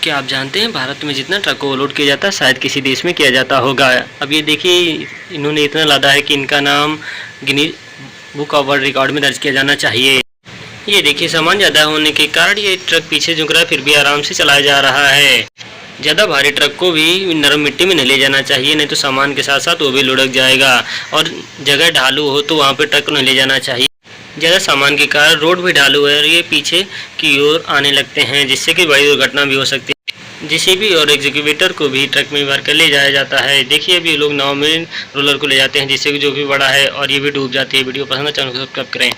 क्या आप जानते हैं भारत में जितना ट्रक ओवरलोड किया जाता है शायद किसी देश में किया जाता होगा। अब ये देखिए इन्होंने इतना लादा है कि इनका नाम Guinness book of world record में दर्ज किया जाना चाहिए। ये देखिए सामान ज़्यादा होने के कारण ये ट्रक पीछे झुक रहा है, फिर भी आराम से चलाया जा रहा है। ज़्यादा भारी ट्रक को भी नरम मिट्टी में नहीं ले जाना चाहिए, नहीं तो सामान के साथ साथ वो भी लुढ़क जाएगा। और जगह ढालू हो तो वहाँ पे ट्रक को नहीं ले जाना चाहिए। ज़्यादा सामान के कारण रोड भी ढालू है और ये पीछे की ओर आने लगते हैं, जिससे कि बड़ी दुर्घटना भी हो सकती है। जेसीबी और एक्सकेवेटर को भी ट्रक में भर कर ले जाया जाता है। देखिए अभी लोग नाव में रोलर को ले जाते हैं, जिससे कि जो भी बड़ा है और ये भी डूब जाती है। वीडियो पसंद है चैनल को सब्सक्राइब करें।